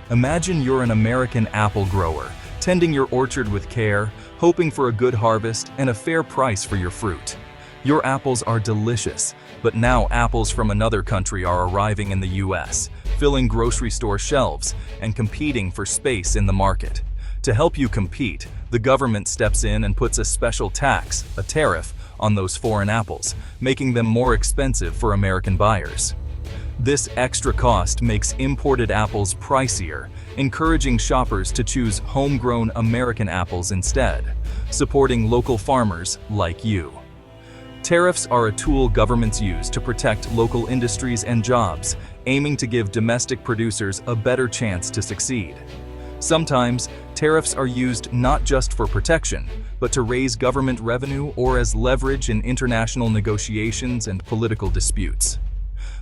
Imagine you're an American apple grower, tending your orchard with care, hoping for a good harvest and a fair price for your fruit. Your apples are delicious, but now apples from another country are arriving in the US, filling grocery store shelves and competing for space in the market. To help you compete, the government steps in and puts a special tax, a tariff, on those foreign apples, making them more expensive for American buyers. This extra cost makes imported apples pricier, encouraging shoppers to choose homegrown American apples instead, supporting local farmers like you. Tariffs are a tool governments use to protect local industries and jobs, aiming to give domestic producers a better chance to succeed. Sometimes, tariffs are used not just for protection, but to raise government revenue or as leverage in international negotiations and political disputes.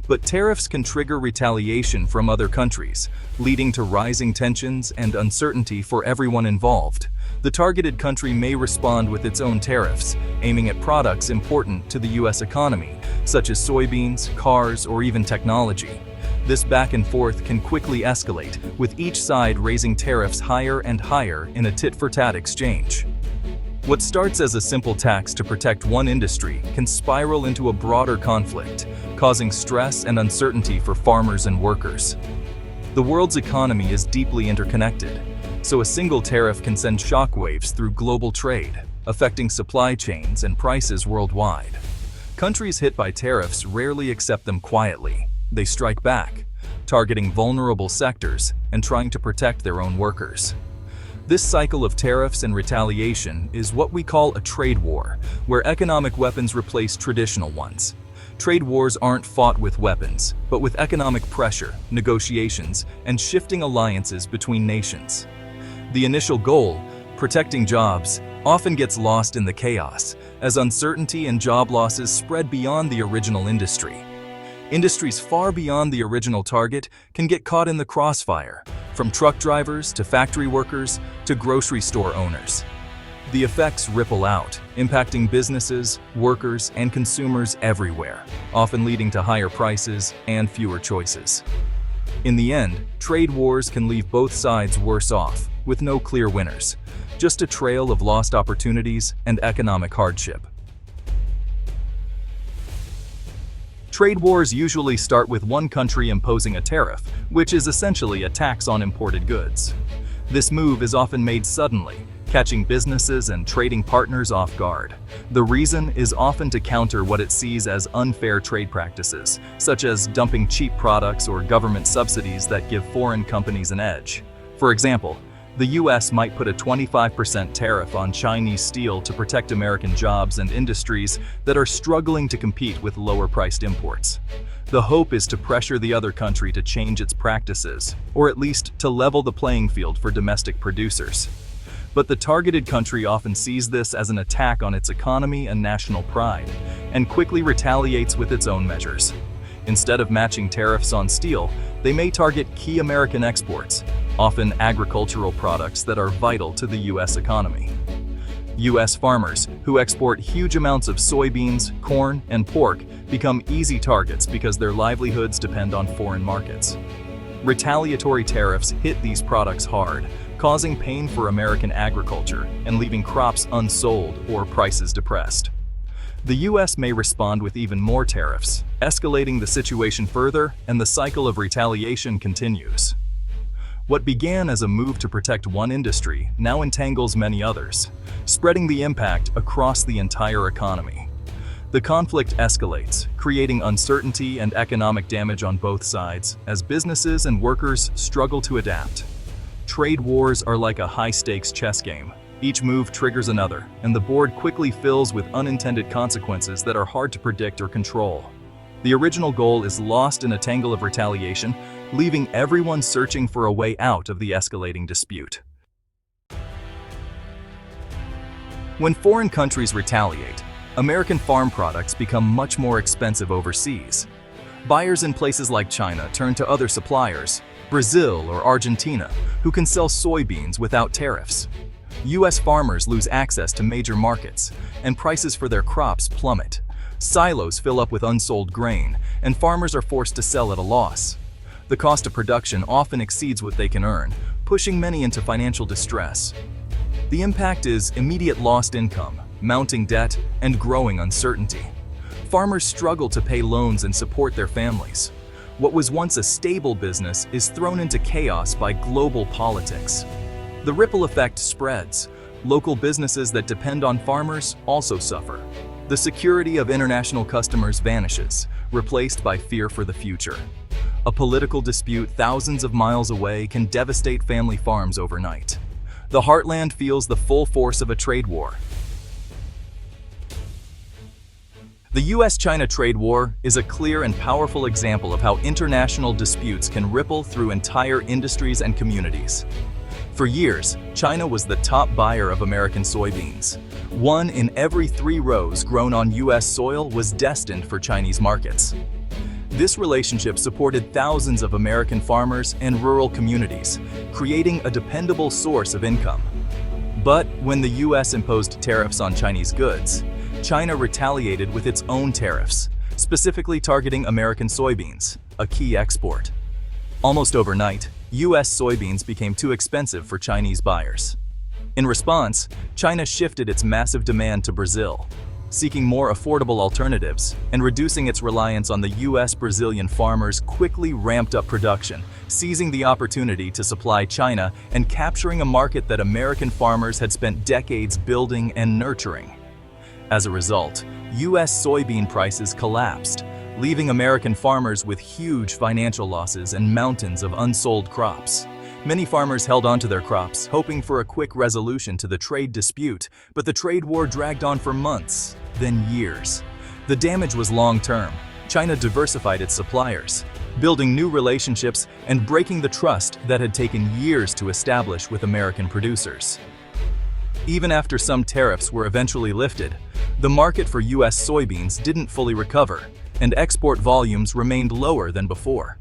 But tariffs can trigger retaliation from other countries, leading to rising tensions and uncertainty for everyone involved. The targeted country may respond with its own tariffs, aiming at products important to the US economy, such as soybeans, cars, or even technology. This back and forth can quickly escalate, with each side raising tariffs higher and higher in a tit-for-tat exchange. What starts as a simple tax to protect one industry can spiral into a broader conflict, causing stress and uncertainty for farmers and workers. The world's economy is deeply interconnected, so a single tariff can send shockwaves through global trade, affecting supply chains and prices worldwide. Countries hit by tariffs rarely accept them quietly. They strike back, targeting vulnerable sectors and trying to protect their own workers. This cycle of tariffs and retaliation is what we call a trade war, where economic weapons replace traditional ones. Trade wars aren't fought with weapons, but with economic pressure, negotiations, and shifting alliances between nations. The initial goal, protecting jobs, often gets lost in the chaos, as uncertainty and job losses spread beyond the original industry. Industries far beyond the original target can get caught in the crossfire, from truck drivers to factory workers to grocery store owners. The effects ripple out, impacting businesses, workers, and consumers everywhere, often leading to higher prices and fewer choices. In the end, trade wars can leave both sides worse off, with no clear winners, just a trail of lost opportunities and economic hardship. Trade wars usually start with one country imposing a tariff, which is essentially a tax on imported goods. This move is often made suddenly, catching businesses and trading partners off guard. The reason is often to counter what it sees as unfair trade practices, such as dumping cheap products or government subsidies that give foreign companies an edge. For example, the US might put a 25% tariff on Chinese steel to protect American jobs and industries that are struggling to compete with lower-priced imports. The hope is to pressure the other country to change its practices, or at least to level the playing field for domestic producers. But the targeted country often sees this as an attack on its economy and national pride, and quickly retaliates with its own measures. Instead of matching tariffs on steel, they may target key American exports, often agricultural products that are vital to the US economy. US farmers, who export huge amounts of soybeans, corn, and pork, become easy targets because their livelihoods depend on foreign markets. Retaliatory tariffs hit these products hard, causing pain for American agriculture and leaving crops unsold or prices depressed. The US may respond with even more tariffs, escalating the situation further, and the cycle of retaliation continues. What began as a move to protect one industry now entangles many others, spreading the impact across the entire economy. The conflict escalates, creating uncertainty and economic damage on both sides as businesses and workers struggle to adapt. Trade wars are like a high-stakes chess game. Each move triggers another, and the board quickly fills with unintended consequences that are hard to predict or control. The original goal is lost in a tangle of retaliation, leaving everyone searching for a way out of the escalating dispute. When foreign countries retaliate, American farm products become much more expensive overseas. Buyers in places like China turn to other suppliers, Brazil or Argentina, who can sell soybeans without tariffs. US farmers lose access to major markets, and prices for their crops plummet. Silos fill up with unsold grain, and farmers are forced to sell at a loss. The cost of production often exceeds what they can earn, pushing many into financial distress. The impact is immediate lost income, mounting debt, and growing uncertainty. Farmers struggle to pay loans and support their families. What was once a stable business is thrown into chaos by global politics. The ripple effect spreads. Local businesses that depend on farmers also suffer. The security of international customers vanishes, replaced by fear for the future. A political dispute thousands of miles away can devastate family farms overnight. The heartland feels the full force of a trade war. The US-China trade war is a clear and powerful example of how international disputes can ripple through entire industries and communities. For years, China was the top buyer of American soybeans. 1 in every 3 rows grown on US soil was destined for Chinese markets. This relationship supported thousands of American farmers and rural communities, creating a dependable source of income. But when the US imposed tariffs on Chinese goods, China retaliated with its own tariffs, specifically targeting American soybeans, a key export. Almost overnight, US soybeans became too expensive for Chinese buyers. In response, China shifted its massive demand to Brazil, seeking more affordable alternatives, and reducing its reliance on the US. Brazilian farmers quickly ramped up production, seizing the opportunity to supply China and capturing a market that American farmers had spent decades building and nurturing. As a result, US soybean prices collapsed, leaving American farmers with huge financial losses and mountains of unsold crops. Many farmers held onto their crops, hoping for a quick resolution to the trade dispute, but the trade war dragged on for months, then years. The damage was long-term. China diversified its suppliers, building new relationships and breaking the trust that had taken years to establish with American producers. Even after some tariffs were eventually lifted, the market for US soybeans didn't fully recover, and export volumes remained lower than before.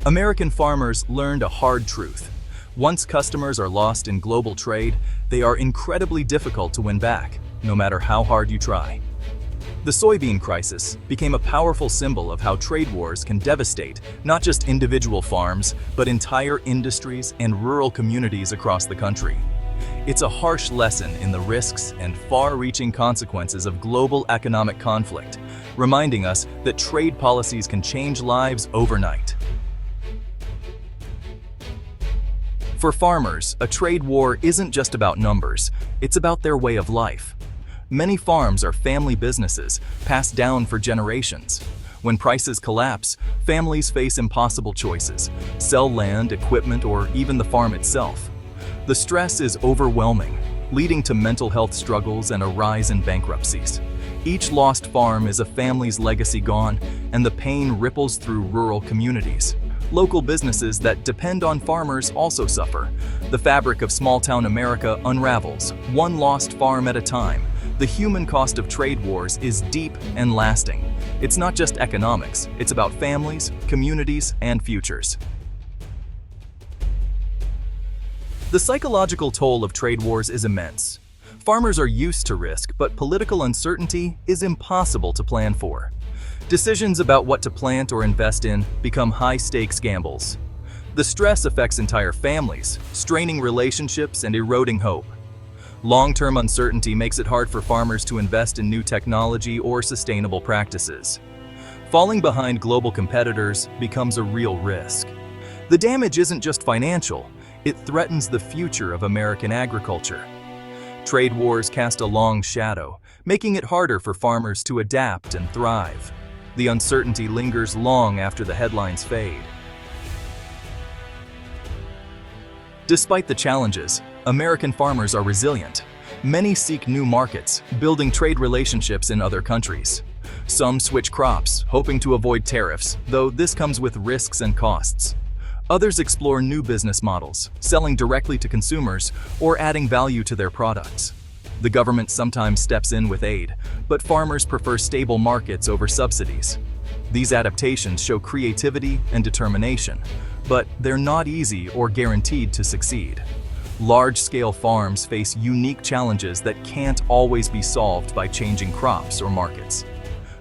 American farmers learned a hard truth. Once customers are lost in global trade, they are incredibly difficult to win back, no matter how hard you try. The soybean crisis became a powerful symbol of how trade wars can devastate not just individual farms, but entire industries and rural communities across the country. It's a harsh lesson in the risks and far-reaching consequences of global economic conflict, reminding us that trade policies can change lives overnight. For farmers, a trade war isn't just about numbers, it's about their way of life. Many farms are family businesses, passed down for generations. When prices collapse, families face impossible choices: sell land, equipment, or even the farm itself. The stress is overwhelming, leading to mental health struggles and a rise in bankruptcies. Each lost farm is a family's legacy gone, and the pain ripples through rural communities. Local businesses that depend on farmers also suffer. The fabric of small-town America unravels, one lost farm at a time. The human cost of trade wars is deep and lasting. It's not just economics, it's about families, communities, and futures. The psychological toll of trade wars is immense. Farmers are used to risk, but political uncertainty is impossible to plan for. Decisions about what to plant or invest in become high-stakes gambles. The stress affects entire families, straining relationships and eroding hope. Long-term uncertainty makes it hard for farmers to invest in new technology or sustainable practices. Falling behind global competitors becomes a real risk. The damage isn't just financial, it threatens the future of American agriculture. Trade wars cast a long shadow, making it harder for farmers to adapt and thrive. The uncertainty lingers long after the headlines fade. Despite the challenges, American farmers are resilient. Many seek new markets, building trade relationships in other countries. Some switch crops, hoping to avoid tariffs, though this comes with risks and costs. Others explore new business models, selling directly to consumers or adding value to their products. The government sometimes steps in with aid, but farmers prefer stable markets over subsidies. These adaptations show creativity and determination, but they're not easy or guaranteed to succeed. Large-scale farms face unique challenges that can't always be solved by changing crops or markets.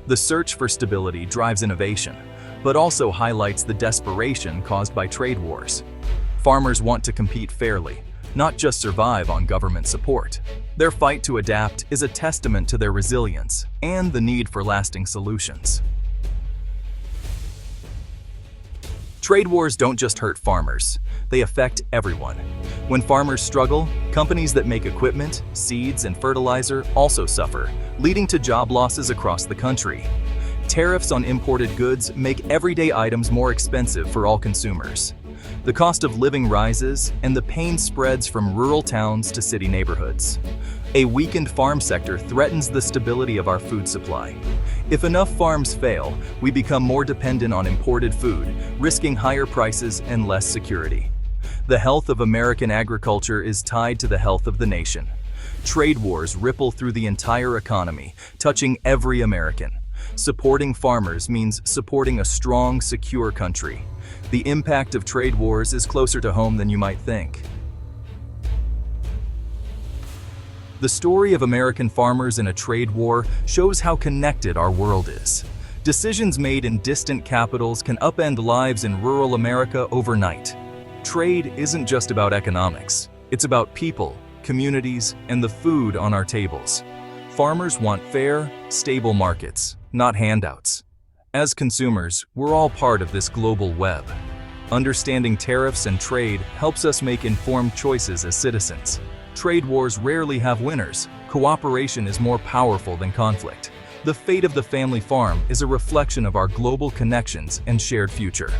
The search for stability drives innovation, but also highlights the desperation caused by trade wars. Farmers want to compete fairly, not just survive on government support. Their fight to adapt is a testament to their resilience and the need for lasting solutions. Trade wars don't just hurt farmers, they affect everyone. When farmers struggle, companies that make equipment, seeds, and fertilizer also suffer, leading to job losses across the country. Tariffs on imported goods make everyday items more expensive for all consumers. The cost of living rises, and the pain spreads from rural towns to city neighborhoods. A weakened farm sector threatens the stability of our food supply. If enough farms fail, we become more dependent on imported food, risking higher prices and less security. The health of American agriculture is tied to the health of the nation. Trade wars ripple through the entire economy, touching every American. Supporting farmers means supporting a strong, secure country. The impact of trade wars is closer to home than you might think. The story of American farmers in a trade war shows how connected our world is. Decisions made in distant capitals can upend lives in rural America overnight. Trade isn't just about economics. It's about people, communities, and the food on our tables. Farmers want fair, stable markets, not handouts. As consumers, we're all part of this global web. Understanding tariffs and trade helps us make informed choices as citizens. Trade wars rarely have winners. Cooperation is more powerful than conflict. The fate of the family farm is a reflection of our global connections and shared future.